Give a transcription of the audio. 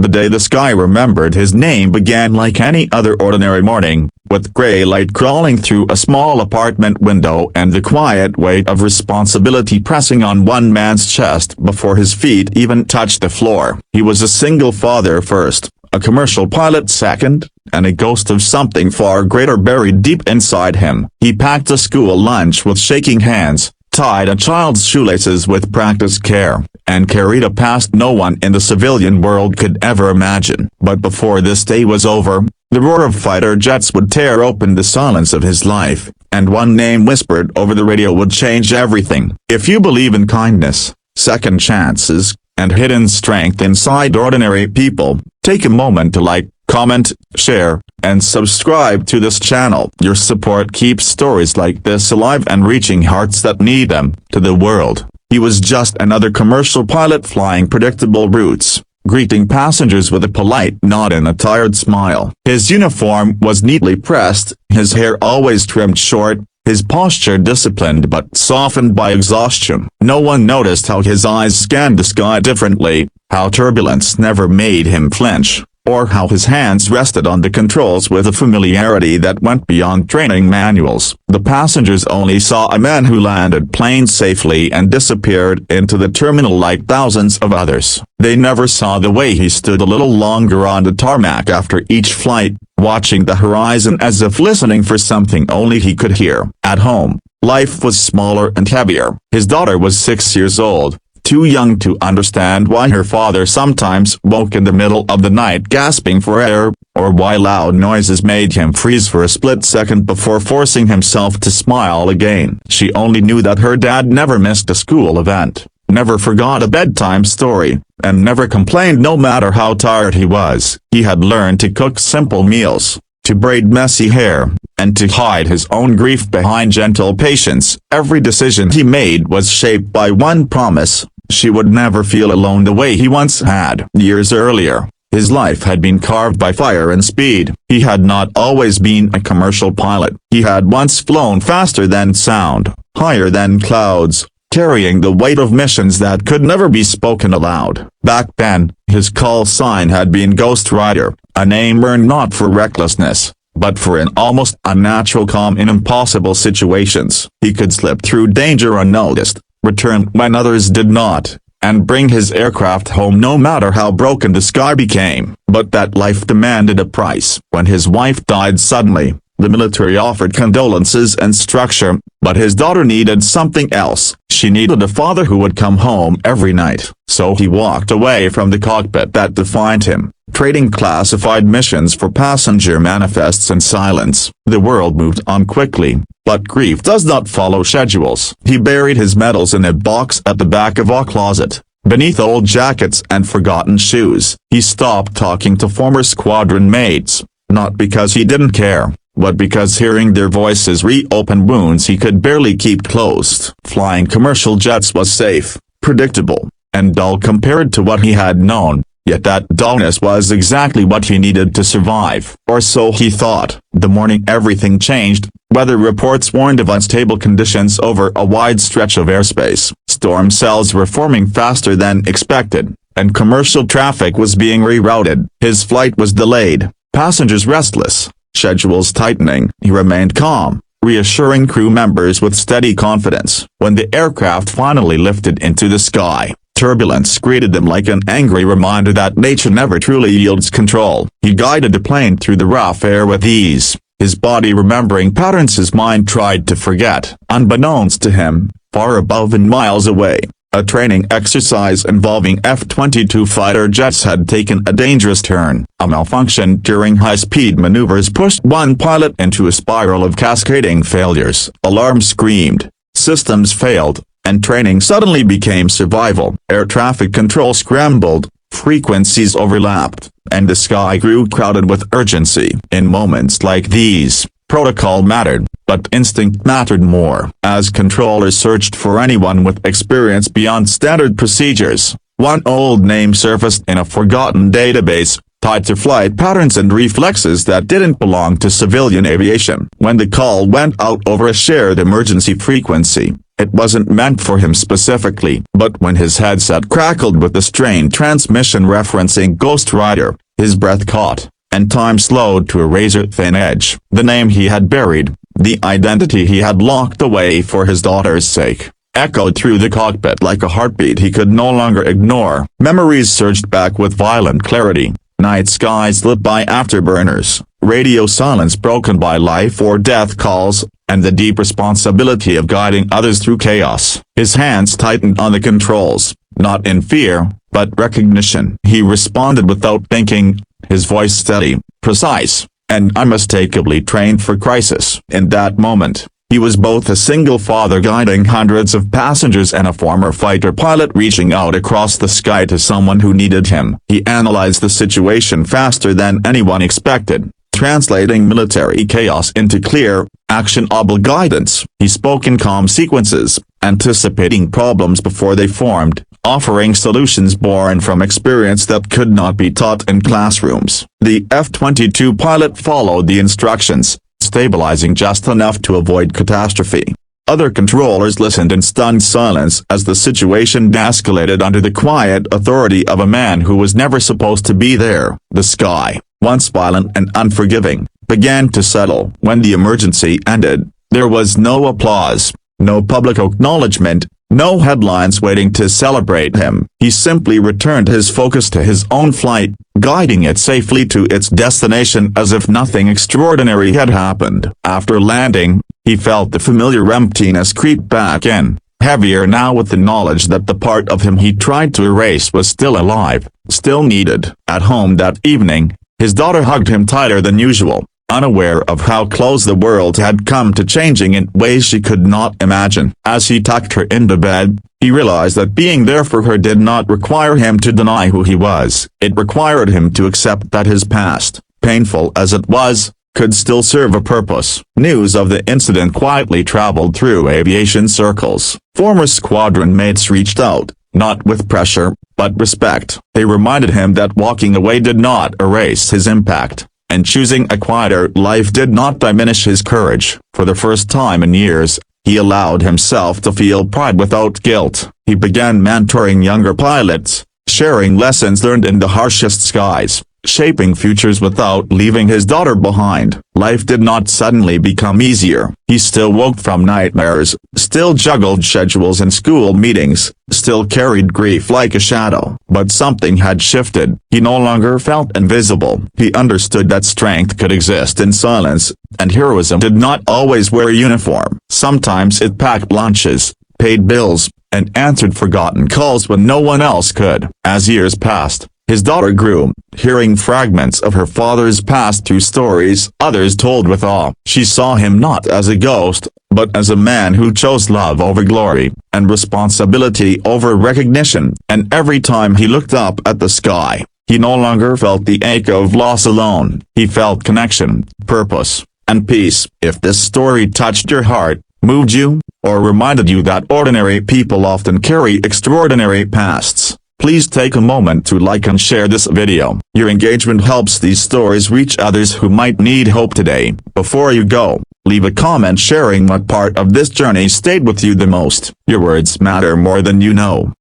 The day the sky remembered his name began like any other ordinary morning, with gray light crawling through a small apartment window and the quiet weight of responsibility pressing on one man's chest before his feet even touched the floor. He was a single father first, a commercial pilot second, and a ghost of something far greater buried deep inside him. He packed a school lunch with shaking hands, tied a child's shoelaces with practiced care, and carried a past no one in the civilian world could ever imagine. But before this day was over, the roar of fighter jets would tear open the silence of his life, and one name whispered over the radio would change everything. If you believe in kindness, second chances, and hidden strength inside ordinary people, take a moment to like, comment, share, and subscribe to this channel. Your support keeps stories like this alive and reaching hearts that need them to the world. He was just another commercial pilot flying predictable routes, greeting passengers with a polite nod and a tired smile. His uniform was neatly pressed, his hair always trimmed short, his posture disciplined but softened by exhaustion. No one noticed how his eyes scanned the sky differently, how turbulence never made him flinch, or how his hands rested on the controls with a familiarity that went beyond training manuals. The passengers only saw a man who landed planes safely and disappeared into the terminal like thousands of others. They never saw the way he stood a little longer on the tarmac after each flight, watching the horizon as if listening for something only he could hear. At home, life was smaller and heavier. His daughter was 6 years old, too young to understand why her father sometimes woke in the middle of the night gasping for air, or why loud noises made him freeze for a split second before forcing himself to smile again. She only knew that her dad never missed a school event, never forgot a bedtime story, and never complained no matter how tired he was. He had learned to cook simple meals, to braid messy hair, and to hide his own grief behind gentle patience. Every decision he made was shaped by one promise: she would never feel alone the way he once had. Years earlier, his life had been carved by fire and speed. He had not always been a commercial pilot. He had once flown faster than sound, higher than clouds, carrying the weight of missions that could never be spoken aloud. Back then, his call sign had been Ghost Rider, a name earned not for recklessness, but for an almost unnatural calm in impossible situations. He could slip through danger unnoticed, return when others did not, and bring his aircraft home no matter how broken the sky became. But that life demanded a price. When his wife died suddenly, the military offered condolences and structure, but his daughter needed something else. She needed a father who would come home every night. So he walked away from the cockpit that defined him, trading classified missions for passenger manifests and silence. The world moved on quickly, but grief does not follow schedules. He buried his medals in a box at the back of a closet, beneath old jackets and forgotten shoes. He stopped talking to former squadron mates, not because he didn't care, but because hearing their voices reopened wounds he could barely keep closed. Flying commercial jets was safe, predictable, and dull compared to what he had known, yet that dullness was exactly what he needed to survive. Or so he thought. The morning everything changed. Weather reports warned of unstable conditions over a wide stretch of airspace. Storm cells were forming faster than expected, and commercial traffic was being rerouted. His flight was delayed, passengers restless, schedules tightening. He remained calm, reassuring crew members with steady confidence. When the aircraft finally lifted into the sky, turbulence greeted them like an angry reminder that nature never truly yields control. He guided the plane through the rough air with ease, his body remembering patterns his mind tried to forget. Unbeknownst to him, far above and miles away, a training exercise involving F-22 fighter jets had taken a dangerous turn. A malfunction during high-speed maneuvers pushed one pilot into a spiral of cascading failures. Alarms screamed, systems failed, and training suddenly became survival. Air traffic control scrambled, frequencies overlapped, and the sky grew crowded with urgency. In moments like these, protocol mattered, but instinct mattered more. As controllers searched for anyone with experience beyond standard procedures, one old name surfaced in a forgotten database, tied to flight patterns and reflexes that didn't belong to civilian aviation. When the call went out over a shared emergency frequency, It wasn't meant for him specifically, but when his headset crackled with the strained transmission referencing Ghost Rider, his breath caught, and time slowed to a razor-thin edge. The name he had buried, the identity he had locked away for his daughter's sake, echoed through the cockpit like a heartbeat he could no longer ignore. Memories surged back with violent clarity. Night skies lit by afterburners, radio silence broken by life or death calls, and the deep responsibility of guiding others through chaos. His hands tightened on the controls, not in fear, but recognition. He responded without thinking, his voice steady, precise, and unmistakably trained for crisis. In that moment, he was both a single father guiding hundreds of passengers and a former fighter pilot reaching out across the sky to someone who needed him. He analyzed the situation faster than anyone expected, translating military chaos into clear, actionable guidance. He spoke in calm sequences, anticipating problems before they formed, offering solutions born from experience that could not be taught in classrooms. The F-22 pilot followed the instructions, stabilizing just enough to avoid catastrophe. Other controllers listened in stunned silence as the situation escalated under the quiet authority of a man who was never supposed to be there. The sky, once violent and unforgiving, began to settle. When the emergency ended, there was no applause, no public acknowledgement, no headlines waiting to celebrate him. He simply returned his focus to his own flight, guiding it safely to its destination as if nothing extraordinary had happened. After landing, he felt the familiar emptiness creep back in, heavier now with the knowledge that the part of him he tried to erase was still alive, still needed. At home that evening, his daughter hugged him tighter than usual, unaware of how close the world had come to changing in ways she could not imagine. As he tucked her into bed, he realized that being there for her did not require him to deny who he was. It required him to accept that his past, painful as it was, could still serve a purpose. News of the incident quietly traveled through aviation circles. Former squadron mates reached out, not with pressure, but respect. They reminded him that walking away did not erase his impact, and choosing a quieter life did not diminish his courage. For the first time in years, he allowed himself to feel pride without guilt. He began mentoring younger pilots, sharing lessons learned in the harshest skies, shaping futures without leaving his daughter behind. Life did not suddenly become easier. He still woke from nightmares, still juggled schedules and school meetings, still carried grief like a shadow. But something had shifted. He no longer felt invisible. He understood that strength could exist in silence, and heroism did not always wear a uniform. Sometimes it packed lunches, paid bills, and answered forgotten calls when no one else could. As years passed, his daughter grew, hearing fragments of her father's past through stories others told with awe. She saw him not as a ghost, but as a man who chose love over glory, and responsibility over recognition. And every time he looked up at the sky, he no longer felt the ache of loss alone. He felt connection, purpose, and peace. If this story touched your heart, moved you, or reminded you that ordinary people often carry extraordinary pasts, please take a moment to like and share this video. Your engagement helps these stories reach others who might need hope today. Before you go, leave a comment sharing what part of this journey stayed with you the most. Your words matter more than you know.